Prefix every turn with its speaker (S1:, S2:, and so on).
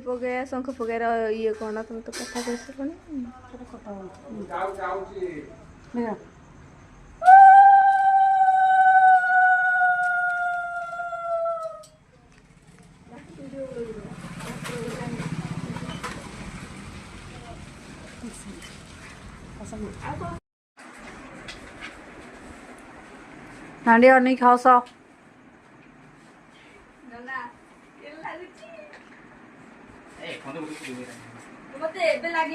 S1: पकया शंख पकयार ये कौन तुम तो कथा कह कौन
S2: नांडी और नहीं खाओ सो
S1: मते एबे लागलो